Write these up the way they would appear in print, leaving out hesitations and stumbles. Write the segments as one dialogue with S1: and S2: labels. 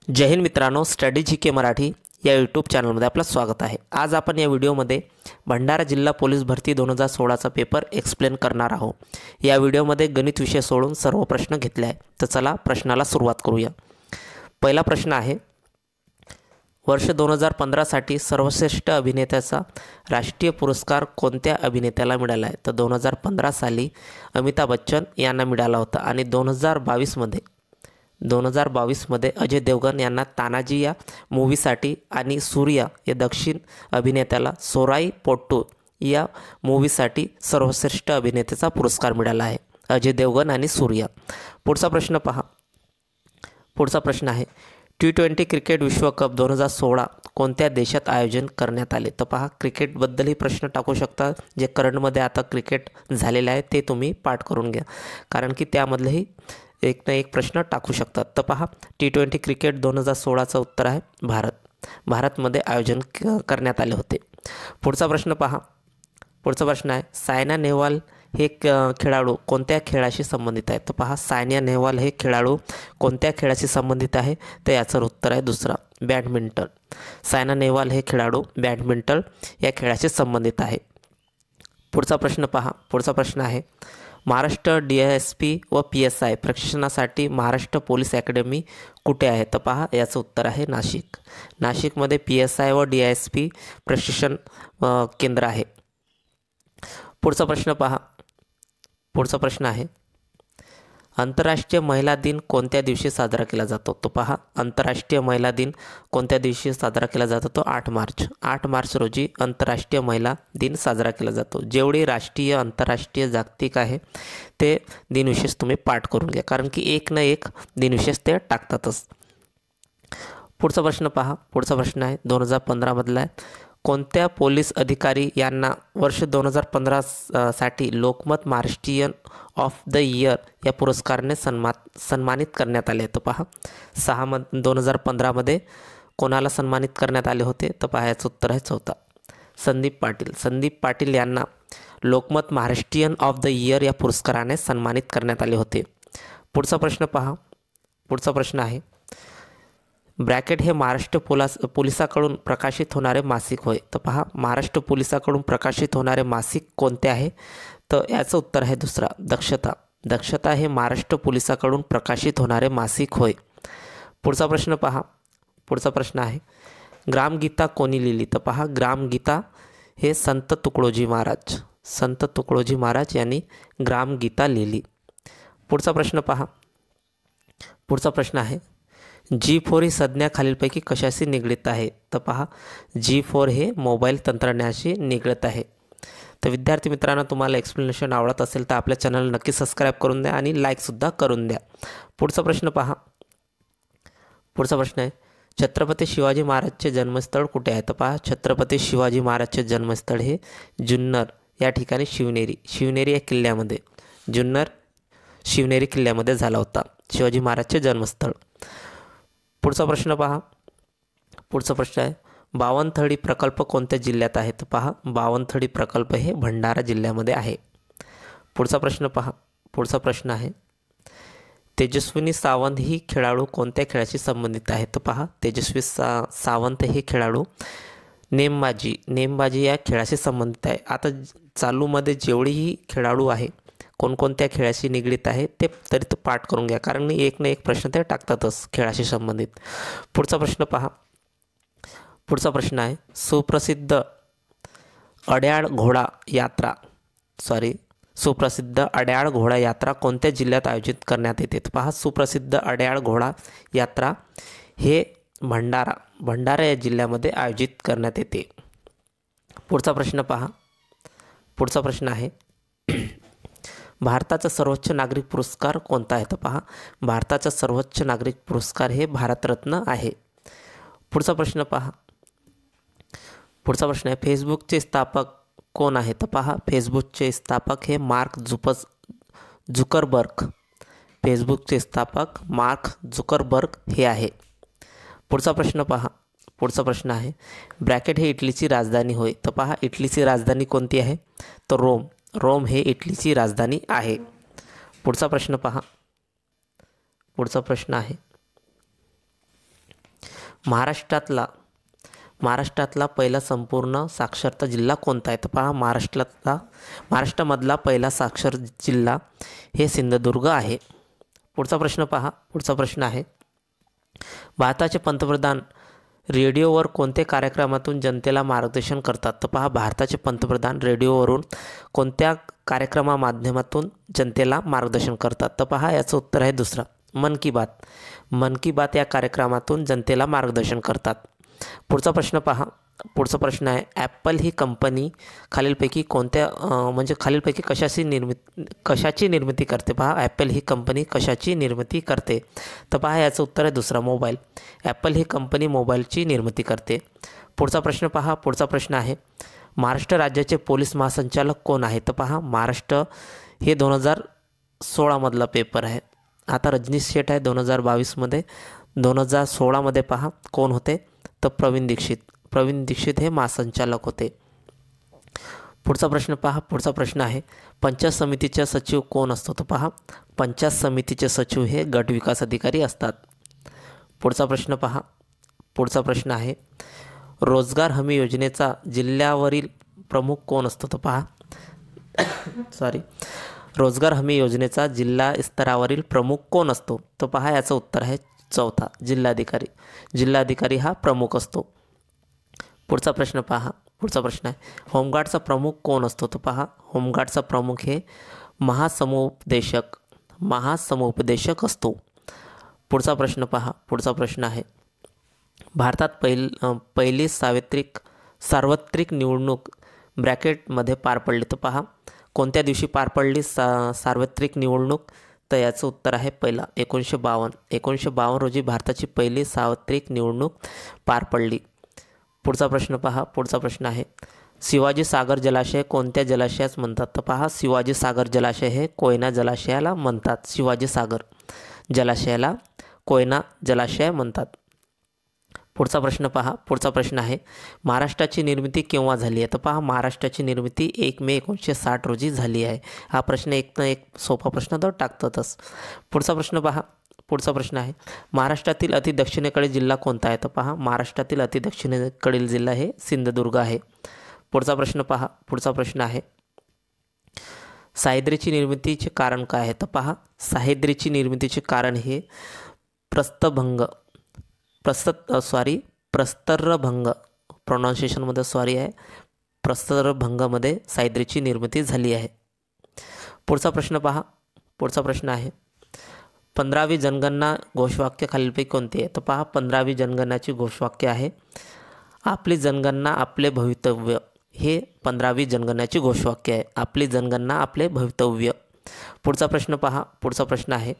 S1: जय हिंद मित्रांनो, स्टडी जी के मराठी या यूट्यूब चॅनलमध्ये आपलं स्वागत आहे। आज आपण या व्हिडिओमध्ये भंडारा जिल्हा पोलीस भरती 2016चा पेपर एक्सप्लेन करणार आहोत। या व्हिडिओमध्ये गणित विषय सोडून सर्व प्रश्न घेतले आहे। तर चला प्रश्नाला सुरुवात करूया। पहिला प्रश्न आहे, वर्ष 2015 साठी सर्वश्रेष्ठ अभिनेत्याचा राष्ट्रीय पुरस्कार कोणत्या अभिनेत्याला मिळाला आहे? तर 2015 साली अमिताभ बच्चन यांना मिळाला होता आणि 2022 मध्ये अजय देवगन यांना तानाजी या मूवीसाठी आणि सूर्या या दक्षिण अभिनेत्याला सोराई पोट्टू या मूवीसाठी सर्वश्रेष्ठ अभिनेत्याचा पुरस्कार मिळाला आहे। अजय देवगन आणि सूर्या। पुढचा प्रश्न पहा। पुढचा प्रश्न आहे, T20 क्रिकेट विश्वकप 2016 कोणत्या देशात आयोजन करण्यात आले? तर पहा, क्रिकेटबद्दलही प्रश्न टाकू शकता। जे करंटमध्ये आता क्रिकेट झालेले आहे ते तुम्ही पाठ करून घ्या, कारण की त्यामधलेही एक ना एक प्रश्न टाकू शकतात। तर पहा, T20 क्रिकेट 2016चं उत्तर आहे भारतमध्ये आयोजन करण्यात आले होते। पुढचा प्रश्न पहा। पुढचा प्रश्न आहे, सायना नेहवाल हे खेळाडू कोणत्या खेळाशी संबंधित आहे? तर पहा, सायना नेहवाल हे खेळाडू कोणत्या खेळाशी संबंधित आहे? तर याचं उत्तर आहे दुसरा, बॅडमिंटन। सायना नेहवाल हे खेळाडू बॅडमिंटन या खेळाशी संबंधित आहे। पुढचा प्रश्न पहा। पुढचा प्रश्न आहे, महाराष्ट्र DSP व PSI प्रशिक्षणासाठी महाराष्ट्र पोलीस अकॅडमी कुठे आहे? तर पहा, याचं उत्तर आहे नाशिक। नाशिकमध्ये PSI व DSP प्रशिक्षण केंद्र आहे। पुढचा प्रश्न पहा। पुढचा प्रश्न आहे, आंतरराष्ट्रीय महिला दिन कोणत्या दिवशी साजरा केला जातो? तो पहा, आंतरराष्ट्रीय महिला दिन कोणत्या दिवशी साजरा केला जातो? तो 8 मार्च। 8 मार्च रोजी आंतरराष्ट्रीय महिला दिन साजरा केला जातो। जेवढे राष्ट्रीय, आंतरराष्ट्रीय, जागतिक आहे ते दिनविशेष तुम्ही पाठ करून घ्या, कारण की एक ना एक दिनविशेष ते टाकतातच। पुढचा प्रश्न पहा। पुढचा प्रश्न आहे 2015 मधला आहे, कोणत्या पोलीस अधिकारी यांना वर्ष 2015 साठी Lokmat Maharashtrian of the year या पुरस्काराने सन्मानित करण्यात आले? तर पहा, 2015 मध्ये कोणाला सन्मानित करण्यात आले होते? तर पहा, याचं उत्तर आहे चौथा, संदीप पाटील। संदीप पाटील यांना Lokmat Maharashtrian of the year या पुरस्काराने सन्मानित करण्यात आले होते। पुढचा प्रश्न पहा। पुढचा प्रश्न आहे, ब्रॅकेट हे महाराष्ट्र पोलिसाकडून प्रकाशित होणारे मासिक होय। तर पहा, महाराष्ट्र पोलिसाकडून प्रकाशित होणारे मासिक कोणते आहे? तर याचं उत्तर आहे दुसरा, दक्षता। दक्षता हे महाराष्ट्र पोलिसाकडून प्रकाशित होणारे मासिक होय। पुढचा प्रश्न पहा। पुढचा प्रश्न आहे, ग्रामगीता कोणी लिहिली? तर पहा, ग्रामगीता हे संत तुकडोजी महाराज। संत तुकडोजी महाराज यांनी ग्रामगीता लिहिली। पुढचा प्रश्न पहा। पुढचा प्रश्न आहे, G4 ही संज्ञा खालीलपैकी कशाशी निगडित आहे? तर पहा, G4 हे मोबाईल तंत्रज्ञानाशी निगडित आहे। तर विद्यार्थी मित्रांनो, तुम्हाला एक्सप्लेनेशन आवडत असेल तर आपल्या चॅनल नक्की सबस्क्राईब करून द्या आणि लाईकसुद्धा करून द्या। पुढचा प्रश्न पहा। पुढचा प्रश्न आहे, छत्रपती शिवाजी महाराजचे जन्मस्थळ कुठे आहे? तर पहा, छत्रपती शिवाजी महाराजचे जन्मस्थळ हे जुन्नर या ठिकाणी शिवनेरी या किल्ल्यामध्ये, जुन्नर शिवनेरी किल्ल्यामध्ये झाला होता शिवाजी महाराजचे जन्मस्थळ। पुढचा प्रश्न पहा। पुढचा प्रश्न आहे, बावनथडी प्रकल्प कोणत्या जिल्ह्यात आहे? तर पहा, बावनथडी प्रकल्प हे भंडारा जिल्ह्यामध्ये आहे। पुढचा प्रश्न पहा। पुढचा प्रश्न आहे, तेजस्विनी सावंत ही खेळाडू कोणत्या खेळाशी संबंधित आहे? तर पहा, तेजस्वी सावंत हे खेळाडू नेमबाजी या खेळाशी संबंधित आहे। आता चालूमध्ये जेवढेही खेळाडू आहे कोणकोणत्या खेळाशी निगडित आहे ते तरी तो पाठ करून घ्या, कारण एक ना एक प्रश्न ते टाकतातच खेळाशी संबंधित। पुढचा प्रश्न पहा। पुढचा प्रश्न आहे, सुप्रसिद्ध अड्याळ घोडा यात्रा कोणत्या जिल्ह्यात आयोजित करण्यात येते? तर पहा, सुप्रसिद्ध अड्याळ घोडा यात्रा हे भंडारा या जिल्ह्यामध्ये आयोजित करण्यात येते। पुढचा प्रश्न पहा। पुढचा प्रश्न आहे, भारताचा सर्वोच्च नागरिक पुरस्कार कोणता आहे? तर पहा, भारताचा सर्वोच्च नागरिक पुरस्कार हे भारतरत्न आहे। पुढचा प्रश्न पहा। पुढचा प्रश्न आहे, फेसबुकचे स्थापक कोण आहे? तर पहा, फेसबुकचे स्थापक हे मार्क झुकरबर्ग। फेसबुकचे स्थापक मार्क झुकरबर्ग हे आहे। पुढचा प्रश्न पहा। पुढचा प्रश्न आहे, ब्रॅकेट हे इटलीची राजधानी होय। तर पहा, इटलीची राजधानी कोणती आहे? तर रोम हे इटलीची राजधानी आहे। पुढचा प्रश्न पहा। पुढचा प्रश्न आहे, महाराष्ट्रातला पहिला संपूर्ण साक्षरता जिल्हा कोणता आहे? तर पहा, महाराष्ट्रामधला पहिला साक्षर जिल्हा हे सिंधुदुर्ग आहे. पुढचा प्रश्न पहा. पुढचा प्रश्न आहे, भारताचे पंतप्रधान रेडिओवर कोणत्या कार्यक्रमातून जनतेला मार्गदर्शन करतात? तर पहा, भारताचे पंतप्रधान रेडिओवरून कोणत्या माध्यमातून जनतेला मार्गदर्शन करतात? तर पहा, याचं उत्तर आहे दुसरा, मन की बात. मन की बात या कार्यक्रमातून जनतेला मार्गदर्शन करतात. पुढचा प्रश्न पहा. पुढचा प्रश्न आहे, ॲपल ही कंपनी खालीलपैकी खालीलपैकी कशाची निर्मिती करते? पहा, ॲपल ही कंपनी कशाची निर्मिती करते? तर पहा, याचं उत्तर आहे दुसरा, मोबाईल. ॲपल ही कंपनी मोबाईलची निर्मिती करते. पुढचा प्रश्न पहा. पुढचा प्रश्न आहे, महाराष्ट्र राज्याचे पोलीस महासंचालक कोण आहे? तर पहा, महाराष्ट्र हे 2016मधला पेपर आहे. आता रजनीश शेठ आहे 2022मध्ये. 2016मध्ये पहा कोण होते? तर प्रवीण दीक्षित हे महासंचालक होते. पुढचा प्रश्न पहा. पुढचा प्रश्न आहे, पंचायत समितीचा सचिव कोण असतो? तर पहा, पंचायत समितीचे सचिव हे गट विकास अधिकारी असतात. पुढचा प्रश्न पहा. पुढचा प्रश्न आहे, रोजगार हमी योजनेचा जिल्ह्यावरील प्रमुख कोण असतो? तर पहा रोजगार हमी योजनेचा जिल्हा स्तरावरील प्रमुख कोण असतो? तर पहा, याचं उत्तर आहे चौथा, जिल्हाधिकारी. जिल्हाधिकारी हा प्रमुख असतो. पुढचा प्रश्न पहा. पुढचा प्रश्न आहे, होमगार्डचा प्रमुख कोण असतो? तर पहा, होमगार्डचा प्रमुख हे महासमुपदेशक असतो. पुढचा प्रश्न पहा. पुढचा प्रश्न आहे, भारतात पहिली सार्वत्रिक निवडणूक ब्रॅकेटमध्ये पार पडली. तर पहा, कोणत्या दिवशी पार पडली सार्वत्रिक निवडणूक? तर याचं उत्तर आहे पहिला, 1952 रोजी भारताची पहिली सार्वत्रिक निवडणूक पार पडली. पुढचा प्रश्न पहा. पुढचा प्रश्न आहे, शिवाजी सागर जलाशय कोणत्या जलाशयास म्हणतात? तर पहा, शिवाजी सागर जलाशय हे कोयना जलाशयाला म्हणतात. शिवाजी सागर जलाशयाला कोयना जलाशय म्हणतात. पुढचा प्रश्न पहा. पुढचा प्रश्न आहे, महाराष्ट्राची निर्मिती केव्हा झाली आहे? तर पहा, महाराष्ट्राची निर्मिती 1 मे 1960 रोजी झाली आहे. हा प्रश्न एक सोपा प्रश्न तर टाकतातच. पुढचा प्रश्न पहा. पुढचा प्रश्न आहे, महाराष्ट्रातील अति दक्षिणेकडील जिल्हा कोणता आहे? तर पहा, महाराष्ट्रातील अति दक्षिणेकडील जिल्हा हे सिंधुदुर्ग आहे. पुढचा प्रश्न पहा. पुढचा प्रश्न आहे, सह्याद्रीची निर्मितीचे कारण काय आहे? तर पहा, सह्याद्रीची निर्मितीचे कारण हे प्रस्तरभंग प्रोनाऊन्सिएशनमध्ये प्रस्तरभंगामध्ये सह्याद्रीची निर्मिती झाली आहे. पुढचा प्रश्न पहा. पुढचा प्रश्न आहे, 15वी जनगणना घोषवाक्य खालीलपैकी कोणते आहे? तर पहा, 15वी जनगणनाची घोषवाक्य आहे, आपली जनगणना आपले भवितव्य. हे 15वी जनगणनाची घोषवाक्य आहे, आपली जनगणना आपले भवितव्य. पुढचा प्रश्न पहा. पुढचा प्रश्न आहे,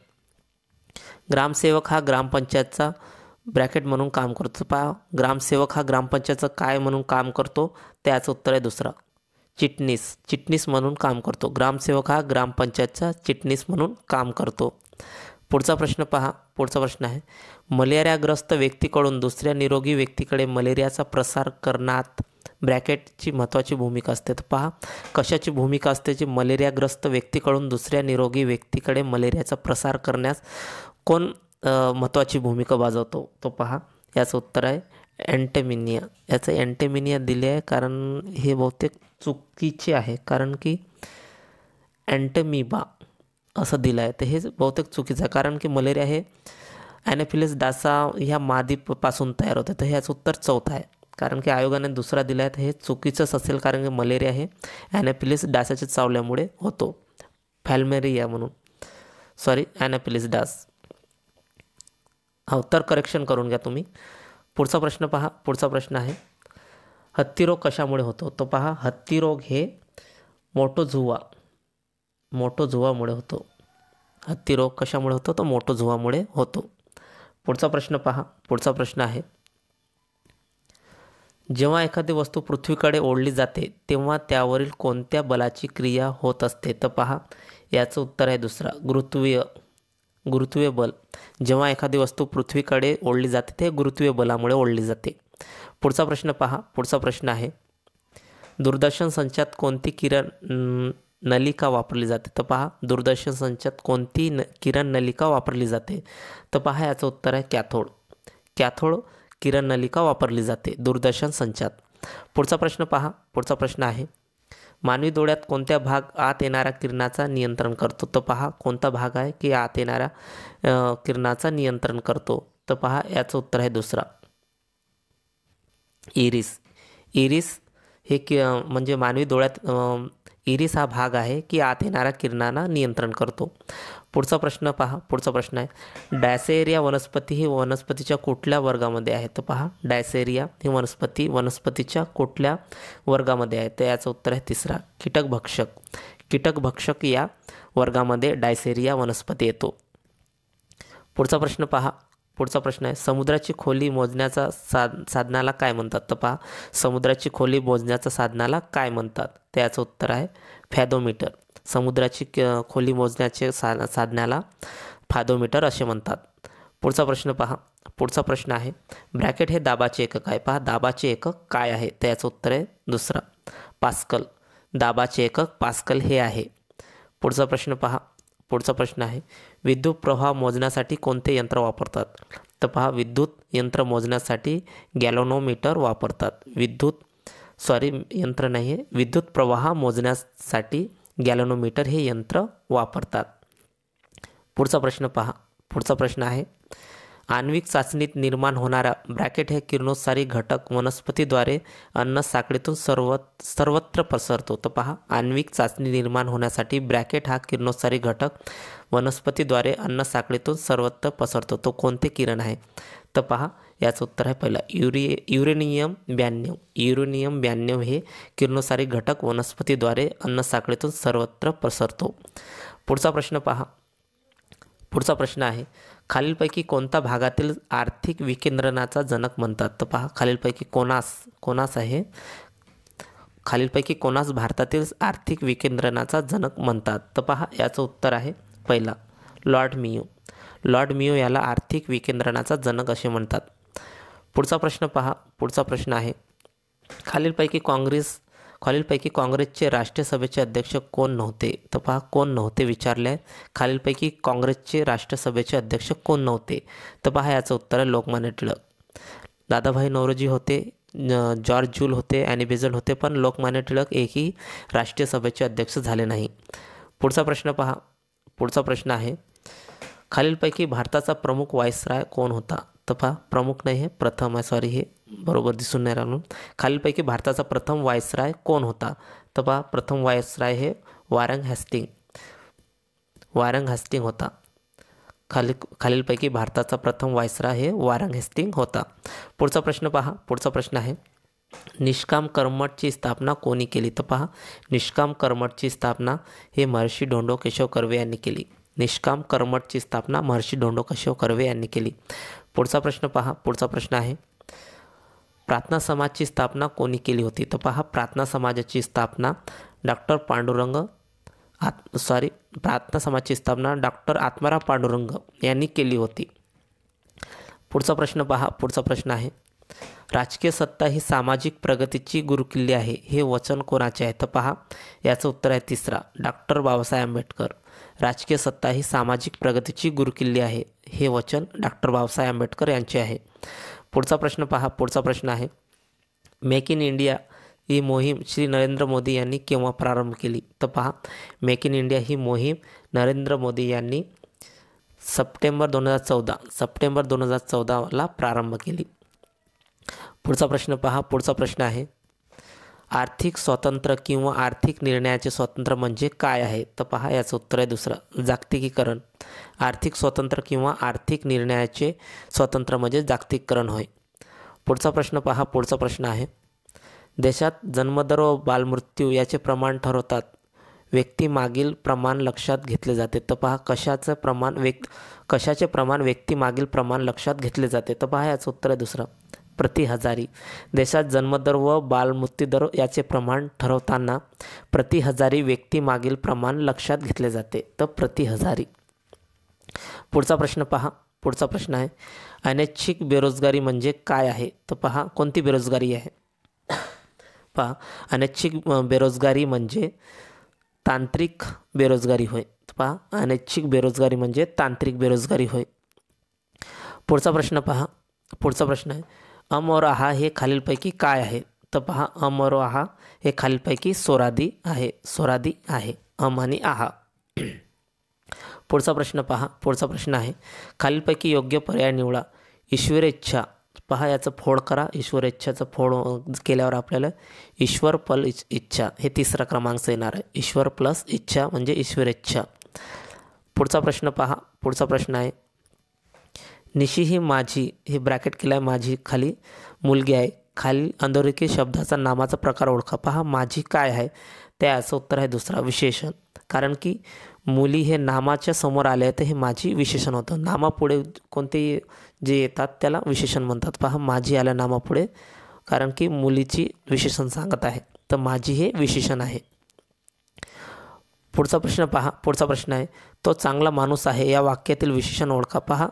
S1: ग्रामसेवक हा ग्रामपंचायतचा ब्रॅकेट म्हणून काम करतो. पहा, ग्रामसेवक हा ग्रामपंचायतचं काय म्हणून काम करतो? त्याचं उत्तर आहे दुसरा, चिटणीस म्हणून काम करतो. ग्रामसेवक हा ग्रामपंचायतचा चिटणीस म्हणून काम करतो. पुढचा प्रश्न पहा. पुढचा प्रश्न आहे, मलेरियाग्रस्त व्यक्तीकडून दुसऱ्या निरोगी व्यक्तीकडे मलेरियाचा प्रसार करण्यात ब्रॅकेटची महत्त्वाची भूमिका असते. तर पहा, कशाची भूमिका असते? जी मलेरियाग्रस्त व्यक्तीकडून दुसऱ्या निरोगी व्यक्तीकडे मलेरियाचा प्रसार करण्यास कोण महत्त्वाची भूमिका बजावतो? तो पहा, याचं उत्तर आहे अँटेमिनिया. याचं अँटेमिनिया दिले आहे कारण हे बहुतेक चुकीचे आहे, कारण की अँटेमिबा असं दिलं आहे, तर हे बहुतेक चुकीचं आहे. कारण की मलेरिया हे ॲनोफिलीस डासा ह्या मादीपासून तयार होते. तर ह्याचं उत्तर चौथा आहे. कारण की आयोगाने दुसरा दिला आहे, तर हे चुकीचंच असेल, कारण की मलेरिया हे ॲनोफिलीस डासाच्या चावल्यामुळे होतो. फॅल्मेरिया ॲनोफिलीस डास. उत्तर करेक्शन करून घ्या तुम्ही. पुढचा प्रश्न पहा. पुढचा प्रश्न आहे, हत्तीरोग कशामुळे होतो? तो पहा, हत्तीरोग हे मोटोझुवामुळे होतो. हत्तीरोग कशामुळे होतो? तो मोटोझुवामुळे होतो. पुढचा प्रश्न पहा. पुढचा प्रश्न आहे, जेव्हा एखादी वस्तू पृथ्वीकडे ओढली जाते तेव्हा त्यावरील कोणत्या बलाची क्रिया होत असते? तर पहा, याचं उत्तर आहे दुसरा, गुरुत्वीय बल. जेव्हा एखादी वस्तू पृथ्वीकडे ओढली जाते ते गुरुत्वीय बलामुळे ओढली जाते. पुढचा प्रश्न पहा. पुढचा प्रश्न आहे, दूरदर्शन संचात कोणती किरण नलिका वापरली जाते? तर पहा, दूरदर्शन संचात कोणती किरण नलिका वापरली जाते? तर पहा, याचं उत्तर आहे कॅथोड. किरण नलिका वापरली जाते? दूरदर्शन संचार. पुढचा प्रश्न पहा. पुढचा प्रश्न आहे, मानवी डोळ्यात कोणत्या भाग आत येणाऱ्या किरणाचा नियंत्रण करतो? तर पहा कोणता भाग आहे की आत येणाऱ्या किरणाचा नियंत्रण करतो? तर पहा याचं उत्तर आहे दुसरा, इरिस. इरिस हे म्हणजे मानवी डोळ्यात इरिस हा भाग आहे की आत येणाऱ्या किरणांना नियंत्रण करतो. पुढचा प्रश्न पहा. पुढचा प्रश्न आहे, डायसेरिया वनस्पती ही वनस्पतीच्या कुठल्या वर्गामध्ये आहे? तर पहा डायसेरिया ही वनस्पती वनस्पतीच्या कुठल्या वर्गामध्ये आहे? तर याचं उत्तर आहे तिसरा, कीटकभक्षक. कीटकभक्षक या वर्गामध्ये डायसेरिया वनस्पती येतो. पुढचा प्रश्न पहा. पुढचा प्रश्न आहे, समुद्राची खोली मोजण्याचा साधनाला काय म्हणतात? तर पहा समुद्राची खोली मोजण्याच्या साधनाला काय म्हणतात? तर याचं उत्तर आहे फॅथोमीटर. समुद्राची खोली मोजण्याचे साधनाला फॅथोमीटर असे म्हणतात. पुढचा प्रश्न पहा. पुढचा प्रश्न आहे, ब्रॅकेट हे दाबाचे एकक आहे. पहा दाबाचे एकक काय आहे? तर याचं उत्तर आहे दुसरा, पास्कल. दाबाचे एकक पास्कल हे आहे. पुढचा प्रश्न पहा. पुढचा प्रश्न आहे, विद्युत प्रवाह मोजण्यासाठी कोणते यंत्र वापरतात? तर पहा विद्युत यंत्र मोजण्यासाठी गॅल्व्हनोमीटर वापरतात. यंत्र नाही आहे, विद्युत प्रवाह मोजण्यासाठी गॅल्व्हनोमीटर हे यंत्र वापरतात. पुढचा प्रश्न पहा. पुढचा प्रश्न आहे, आण्विक चाचणीत निर्माण होणारा ब्रॅकेट हे किरणोत्सारी घटक वनस्पतीद्वारे अन्न साखळीतून सर्वत्र पसरतो. तर पहा आण्विक चाचणी निर्माण होण्यासाठी ब्रॅकेट हा किरणोत्सारी घटक वनस्पतीद्वारे अन्न साखळीतून सर्वत्र पसरतो. तो कोणते किरण आहे? तर पहा याचं उत्तर आहे पहिला, युरेनियम 92. युरेनियम 92 हे किरणोत्सारी घटक वनस्पतीद्वारे अन्न साखळीतून सर्वत्र पसरतो. पुढचा प्रश्न पहा. पुढचा प्रश्न आहे, खालीलपैकी कोणता भागातील आर्थिक विकेंद्रणाचा जनक म्हणतात? तर पहा खालीलपैकी कोणास आहे? खालीलपैकी कोणास भारतातील आर्थिक विकेंद्रणाचा जनक म्हणतात? तर पहा याचं उत्तर आहे पहिला, लॉर्ड मेयो. लॉर्ड मेयो याला आर्थिक विकेंद्रणाचा जनक असे म्हणतात. पुढचा प्रश्न पहा. पुढचा प्रश्न आहे, खालीलपैकी काँग्रेसचे राष्ट्रीय सभेचे अध्यक्ष कोण नव्हते? तर पहा कोण नव्हते विचारले आहे. खालीलपैकी काँग्रेसचे राष्ट्रसभेचे अध्यक्ष कोण नव्हते? तर पहा याचं उत्तर आहे लोकमान्य टिळक. दादाभाई नौरोजी होते, जॉर्ज जूल होते, ॲनी बेझंट होते, पण लोकमान्य टिळक एकही राष्ट्रीय सभेचे अध्यक्ष झाले नाही. पुढचा प्रश्न पहा. पुढचा प्रश्न आहे, खालीलपैकी भारताचा प्रमुख व्हाईसराय कोण होता? तर पहा प्रमुख नाही आहे, प्रथम आहे, हे बरोबर दिसून नाही राहिलं. खालीलपैकी भारताचा प्रथम व्हाईसराय कोण होता? तर पहा प्रथम व्हाईसराय हे वॉरेन हेस्टिंग होता. खालीलपैकी भारताचा प्रथम व्हाईसराय हे वॉरेन हेस्टिंग होता. पुढचा प्रश्न पहा. पुढचा प्रश्न आहे, निष्काम कर्मठची स्थापना कोणी केली? तर पहा निष्काम कर्मठची स्थापना हे महर्षी धोंडो केशव कर्वे यांनी केली. निष्काम कर्मठची स्थापना महर्षी धोंडो केशव कर्वे यांनी केली. पुढचा प्रश्न पहा. पुढचा प्रश्न आहे, प्रार्थना समाजची स्थापना कोणी केली होती? तर पहा प्रार्थना समाजाची स्थापना प्रार्थना समाजाची स्थापना डॉक्टर आत्माराम पांडुरंग यांनी केली होती. पुढचा प्रश्न पहा. पुढचा प्रश्न आहे, राजकीय सत्ता ही सामाजिक प्रगतीची गुरुकिल्ली आहे हे वचन कोणाचे आहे? तर पहा याचं उत्तर आहे तिसरा, डॉक्टर बाबासाहेब आंबेडकर. राजकीय सत्ता ही सामाजिक प्रगतीची गुरुकिल्ली आहे हे वचन डॉक्टर बाबासाहेब आंबेडकर यांचे आहे. पुढचा प्रश्न पहा. पुढचा प्रश्न आहे, मेक इन इंडिया ही मोहीम श्री नरेंद्र मोदी यांनी केव्हा प्रारंभ केली? तर पहा मेक इन इंडिया ही मोहीम नरेंद्र मोदी यांनी सप्टेंबर 2014ला प्रारंभ केली. पुढचा प्रश्न पहा. पुढचा प्रश्न आहे, आर्थिक स्वातंत्र्य किंवा आर्थिक निर्णयाचे स्वातंत्र्य म्हणजे काय आहे? तर पहा याचं उत्तर आहे दुसरं, जागतिकीकरण. आर्थिक स्वातंत्र्य किंवा आर्थिक निर्णयाचे स्वातंत्र्य म्हणजे जागतिकीकरण होय. पुढचा प्रश्न पहा. पुढचा प्रश्न आहे, देशात जन्मदर व बालमृत्यू याचे प्रमाण ठरवतात व्यक्तीमागील प्रमाण लक्षात घेतले जाते. तर पहा कशाचे प्रमाण व्यक्तीमागील प्रमाण लक्षात घेतले जाते? तर पहा याचं उत्तर आहे दुसरं, प्रति हजारी. देशात जन्मदर व बालमृत्यूदर याचे प्रमाण ठरवताना प्रति हजारी व्यक्तीमागील प्रमाण लक्षात घेतले जाते, तर प्रति हजारी. पुढचा प्रश्न पहा. पुढचा प्रश्न आहे, अनैच्छिक बेरोजगारी म्हणजे काय आहे? तर पहा कोणती बेरोजगारी आहे? पहा अनैच्छिक बेरोजगारी म्हणजे तांत्रिक बेरोजगारी होय. पहा अनैच्छिक बेरोजगारी म्हणजे तांत्रिक बेरोजगारी होय. पुढचा प्रश्न पहा. पुढचा प्रश्न आहे, अम और आहा हे खालीलपैकी काय आहे? तर पहा अम और आहा हे खालीलपैकी स्वरादी आहे. स्वरादी आहे अम आणि आहा. पुढचा प्रश्न पहा. पुढचा प्रश्न आहे खालीलपैकी योग्य पर्याय निवडा. ईश्वरेच्छा. पहा याचं फोड करा. ईश्वरेच्छाचं फोड केल्यावर आपल्याला ईश्वर प्लस इच्छा हे तिसरा क्रमांक येणार आहे. ईश्वर प्लस इच्छा म्हणजे ईश्वरेच्छा. पुढचा प्रश्न पहा. पुढचा प्रश्न आहे निशी ही माझी हे ब्रॅकेट केलं आहे माझी खाली मुलगी आहे. खाली अधोरेखित शब्दाचा नामाचा प्रकार ओळखा. पहा माझी काय आहे? त्याचं उत्तर आहे दुसरा विशेषण. कारण की मुली हे नामाच्या समोर आले आहे तर हे माझी विशेषण होतं. नामापुढे कोणतेही जे येतात त्याला विशेषण म्हणतात. पहा माझी आल्या नामापुढे कारण की मुलीची विशेषण सांगत आहे तर माझी हे विशेषण आहे. पुढचा प्रश्न पहा. पुढचा प्रश्न आहे तो चांगला माणूस आहे या वाक्यातील विशेषण ओळखा. पहा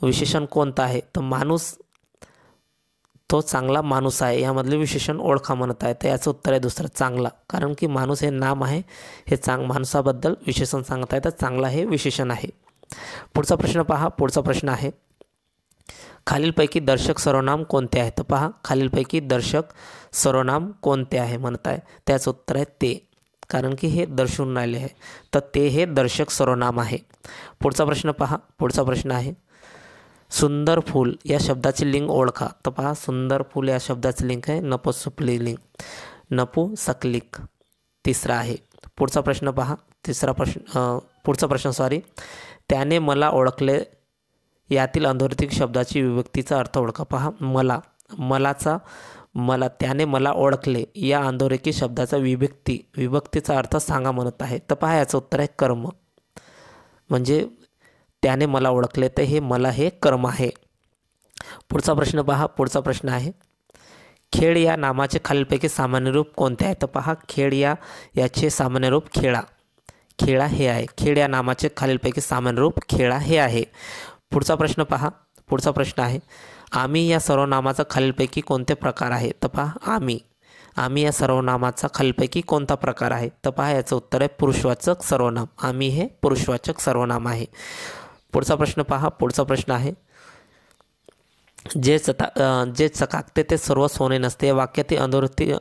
S1: विशेषण कोणतं आहे? तर माणूस तो चांगला माणूस आहे यामधले विशेषण ओळखा म्हणत आहे तर याचं उत्तर आहे दुसरं चांगला. कारण की माणूस हे नाम आहे हे माणसाबद्दल विशेषण सांगत आहे तर चांगला हे विशेषण आहे. पुढचा प्रश्न पहा. पुढचा प्रश्न आहे खालीलपैकी दर्शक सर्वनाम कोणते आहे? तर पहा खालीलपैकी दर्शक सर्वनाम कोणते आहे म्हणत आहे त्याचं उत्तर आहे ते. कारण की हे दर्शवून राहिले आहे तर ते हे दर्शक सर्वनाम आहे. पुढचा प्रश्न पहा. पुढचा प्रश्न आहे सुंदर फूल या शब्दाचे लिंग ओळखा. तर पहा सुंदर फूल या शब्दाचे लिंग आहे नपुंसकलिंग नपुंसकलिंग तिसरा आहे. पुढचा प्रश्न पहा. पुढचा प्रश्न त्याने मला ओळखले यातील अधोरेखित शब्दाची विभक्तीचा अर्थ ओळखा. पहा मला त्याने मला ओळखले या अधोरेखित शब्दाचा विभक्तीचा अर्थ सांगा म्हणत आहे. तर पहा याचं उत्तर आहे कर्म. म्हणजे त्याने मला ओळखले तर हे मला हे कर्म आहे. पुढचा प्रश्न पहा. पुढचा प्रश्न आहे खेळ या नामाचे खालीलपैकी सामान्य रूप कोणते आहे? तर पहा खेळ याचे सामान्य रूप खेळा हे आहे. खेळ या नामाचे खालीलपैकी सामान्य रूप खेळा हे आहे. पुढचा प्रश्न पहा. पुढचा प्रश्न आहे आम्ही या सर्वनामाचा खालीलपैकी कोणते प्रकार आहे? तर पहा आम्ही या सर्वनामाचा खालीलपैकी कोणता प्रकार आहे? तर पहा याचं उत्तर आहे पुरुषवाचक सर्वनाम. आम्ही हे पुरुषवाचक सर्वनाम आहे. पुढचा प्रश्न पहा. पुढचा प्रश्न आहे जे चकाकते ते सर्व सोने नसते या वाक्यातील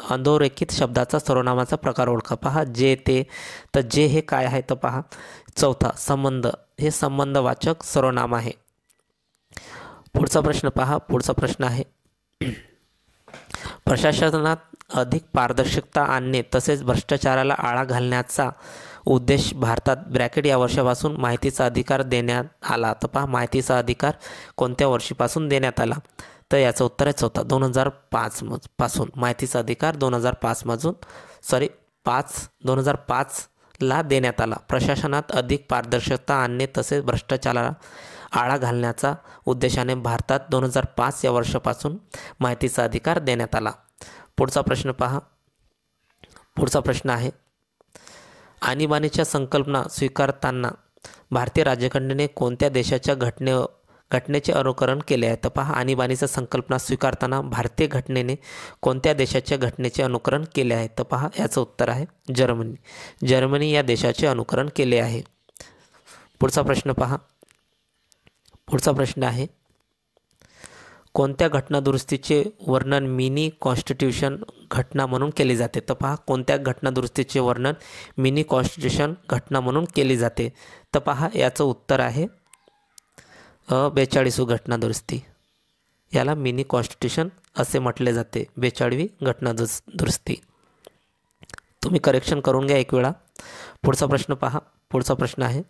S1: अधोरेखित शब्दाचा सर्वनामाचा प्रकार ओळखा. पहा जे ते तर जे हे काय आहे? तर पहा चौथा संबंध हे संबंधवाचक सर्वनाम आहे. पुढचा प्रश्न पहा. पुढचा प्रश्न आहे प्रशासनात अधिक पारदर्शकता आणणे तसेच भ्रष्टाचाराला आळा घालण्याचा उद्देश भारतात ब्रॅकेट या वर्षापासून माहितीचा अधिकार देण्यात आला. तर पहा माहितीचा अधिकार कोणत्या वर्षीपासून देण्यात आला? तर याचं उत्तर आहे चौथा 2005 पासून. माहितीचा अधिकार 2005ला देण्यात आला. प्रशासनात अधिक पारदर्शकता आणणे तसेच भ्रष्टाचाराला आळा घालण्याचा उद्देशाने भारतात 2005 या वर्षापासून माहितीचा अधिकार देण्यात आला. पुढचा प्रश्न पहा. पुढचा प्रश्न आहे आणीबाणीच्या संकल्पना स्वीकारताना भारतीय राज्यघटनेने कोणत्या देशाच्या घटनेचे अनुकरण केले आहे? तर पहा आणीबाणीच्या संकल्पना स्वीकारताना भारतीय घटनेने कोणत्या देशाच्या घटनेचे अनुकरण केले आहे? तर पहा याचं उत्तर आहे जर्मनी या देशाचे अनुकरण केले आहे. पुढचा प्रश्न पहा. पुढचा प्रश्न आहे कोणत्या घटनादुरुस्तीचे वर्णन मिनी कॉन्स्टिट्यूशन घटना म्हणून केले जाते? तर पहा कोणत्या घटनादुरुस्तीचे वर्णन मिनी कॉन्स्टिट्यूशन घटना म्हणून केली जाते? तर पहा याचं उत्तर आहे 42वी घटनादुरुस्ती. याला मिनी कॉन्स्टिट्यूशन असे म्हटले जाते. 42वी घटनादुरुस्ती. तुम्ही करेक्शन करून घ्या एक वेळा. पुढचा प्रश्न पहा. पुढचा प्रश्न आहे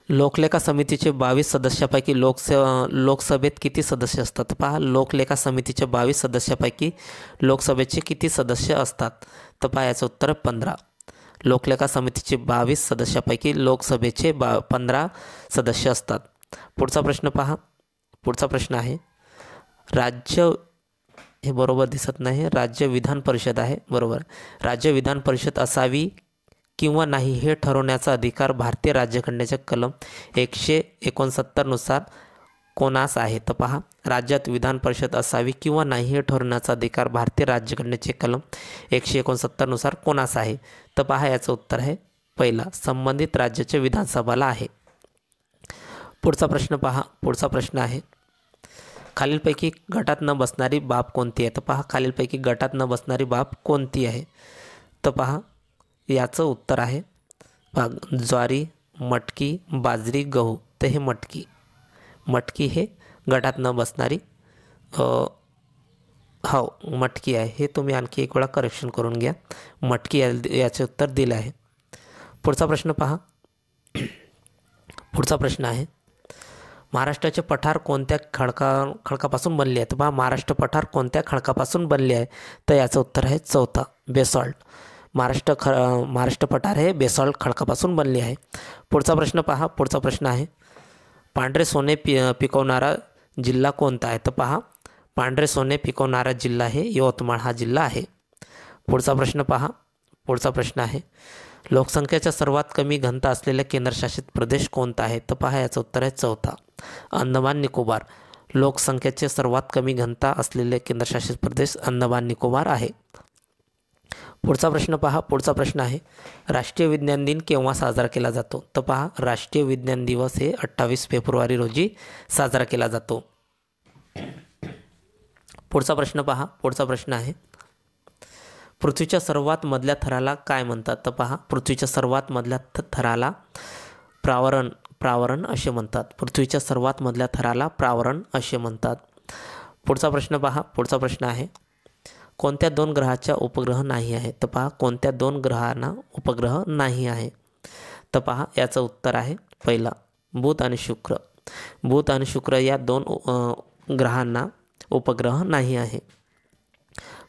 S1: लोकलेखा समितीचे 22 सदस्यापैकी लोकसभेत किती सदस्य असतात? पहा लोकलेखा समितीच्या 22 सदस्यापैकी लोकसभेचे किती सदस्य असतात? तर पहा याचं उत्तर 15. लोकलेखा समितीचे 22 सदस्यापैकी लोकसभेचे 15 सदस्य असतात. पुढचा प्रश्न पहा. पुढचा प्रश्न आहे राज्य हे बरोबर दिसत नाही. राज्य विधान परिषद आहे बरोबर. राज्य विधान परिषद असावी किंवा नाही हे ठरवण्याचा अधिकार भारतीय राज्यघटनेच्या कलम 169 नुसार कोणास आहे? तर पहा राज्यात विधान परिषद असावी किंवा नाही हे ठरवण्याचा अधिकार भारतीय राज्यघटनेचे कलम 169 नुसार कोणास आहे? तर पहा याचं उत्तर आहे पहिला संबंधित राज्याच्या विधानसभाला आहे. पुढचा प्रश्न पहा. पुढचा प्रश्न आहे खालीलपैकी गटात न बसणारी बाब कोणती आहे? तर पहा, खालीलपैकी गटात न बसणारी बाब कोणती आहे? तर पहा, याचं उत्तर आहे पहा, ज्वारी, मटकी, बाजरी, गहू. तर हे मटकी हे गटात न बसणारी हो मटकी आहे. हे तुम्ही आणखी एक वेळा करेक्शन करून घ्या. मटकी याचे उत्तर दिले आहे. पुढचा प्रश्न पहा. पुढचा प्रश्न आहे, महाराष्ट्राचे पठार कोणत्या खडकापासून बनले आहे? तर पहा, महाराष्ट्र पठार कोणत्या खडकापासून बनले आहे? तर याचं उत्तर आहे चौथा, बेसॉल्ट. महाराष्ट्र पठार हे बेसॉल्ट खडकापासून बनले आहे. पुढचा प्रश्न पहा. पुढचा प्रश्न आहे, पांढरे सोने पिकवणारा जिल्हा कोणता आहे? तर पहा, पांढरे सोने पिकवणारा जिल्हा हे यवतमाळ हा जिल्हा आहे. पुढचा प्रश्न पहा. पुढचा प्रश्न आहे, लोकसंख्येच्या सर्वात कमी घनता असलेला केंद्रशासित प्रदेश कोणता आहे? तर पहा, याचं उत्तर आहे चौथा, अंदमान निकोबार. लोकसंख्येचे सर्वात कमी घनता असलेले केंद्रशासित प्रदेश अंदमान निकोबार आहे. पुढचा प्रश्न पहा. पुढचा प्रश्न आहे, राष्ट्रीय विज्ञान दिन केव्हा साजरा केला जातो? तर पहा, राष्ट्रीय विज्ञान दिवस हे 28 फेब्रुवारी रोजी साजरा केला जातो. पुढचा प्रश्न पहा. पुढचा प्रश्न आहे, पृथ्वीच्या सर्वात मधल्या थराला काय म्हणतात? तर पहा, पृथ्वीच्या सर्वात मधल्या थराला प्रावरण असे म्हणतात. पृथ्वीच्या सर्वात मधल्या थराला प्रावरण असे म्हणतात. पुढचा प्रश्न पहा. पुढचा प्रश्न आहे, कोणत्या 2 ग्रहाच्या उपग्रह नाही आहे? तर पहा, कोणत्या 2 ग्रहांना उपग्रह नाही आहे? तर पहा, याचं उत्तर आहे पहिला, बुध आणि शुक्र. बुध आणि शुक्र या 2 ग्रहांना उपग्रह नाही आहे.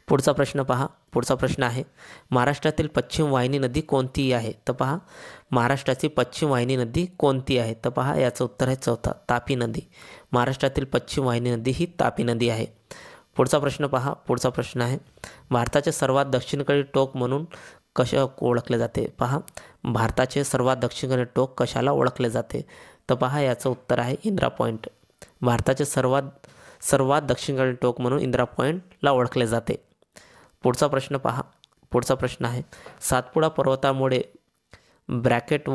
S1: पुढचा प्रश्न पहा. पुढचा प्रश्न आहे, महाराष्ट्रातील पश्चिम वाहिनी नदी कोणती आहे? तर पहा, महाराष्ट्राची पश्चिम वाहिनी नदी कोणती आहे? तर पहा, याचं उत्तर आहे चौथा, तापी नदी. महाराष्ट्रातील पश्चिम वाहिनी नदी ही तापी नदी आहे. पुढचा प्रश्न पहा. पुढचा प्रश्न आहे, भारताचे सर्वात दक्षिणेकडील टोक म्हणून कशा ओळखले जाते? पहा, भारताचे सर्वात दक्षिणेकडील टोक कशाला ओळखले जाते? तर पहा, याचं उत्तर आहे इंदिरा पॉईंट. भारताचे सर्वात दक्षिणेकडील टोक म्हणून इंदिरा पॉईंटला ओळखले जाते. पुढचा प्रश्न पहा. पुढचा प्रश्न आहे, सातपुडा पर्वतामुळे ब्रॅकेट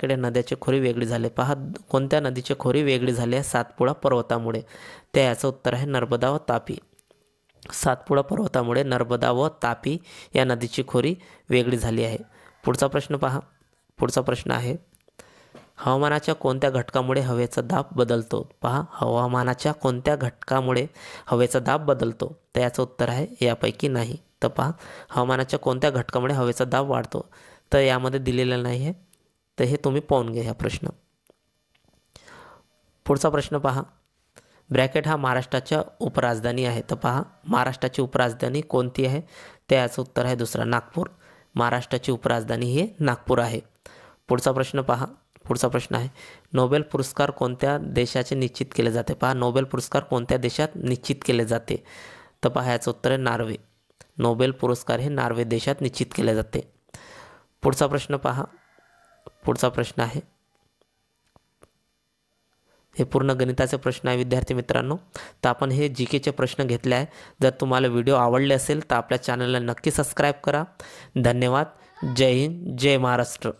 S1: या नद्याची खोरी वेगळी झाली. पहा, कोणत्या नदीची खोरी वेगळी झाली आहे? सातपुडा पर्वतामुळे. त्या याचं उत्तर आहे नर्मदा व तापी. सातपुडा पर्वतामुळे नर्मदा व तापी या नदीची खोरी वेगळी झाली आहे. पुढचा प्रश्न पहा. पुढचा प्रश्न आहे, हवामानाच्या कोणत्या घटकामुळे हवेचा दाब बदलतो? पहा, हवामानाच्या कोणत्या घटकामुळे हवेचा दाब बदलतो? तर याचं उत्तर आहे यापैकी नाही. तर पहा, हवामानाच्या कोणत्या घटकामुळे हवेचा दाब वाढतो? तर यामध्ये दिलेलं नाही आहे, तर हे तुम्ही पाहून घ्या हा प्रश्न. पुढचा प्रश्न पहा, ब्रॅकेट हा महाराष्ट्राच्या उपराजधानी आहे. तर पहा, महाराष्ट्राची उपराजधानी कोणती आहे? तर याचं उत्तर आहे दुसरा, नागपूर. महाराष्ट्राची उपराजधानी हे नागपूर आहे. पुढचा प्रश्न पहा. पुढचा प्रश्न आहे, नोबेल पुरस्कार कोणत्या देशाचे निश्चित केले जाते? पहा, नोबेल पुरस्कार कोणत्या देशात निश्चित केले जाते? तर पहा, याचं उत्तर आहे नॉर्वे. नोबेल पुरस्कार हे नॉर्वे देशात निश्चित केले जाते. पुढचा प्रश्न पहा. पुढचा प्रश्न आहे, हे पूर्ण गणिताचे प्रश्न आहे विद्यार्थी मित्रांनो. तर आपण हे जीकेचे प्रश्न घेतले आहे. जर तुम्हाला व्हिडिओ आवडले असेल तर आपल्या चॅनलला नक्की सबस्क्राईब करा. धन्यवाद. जय हिंद, जय महाराष्ट्र.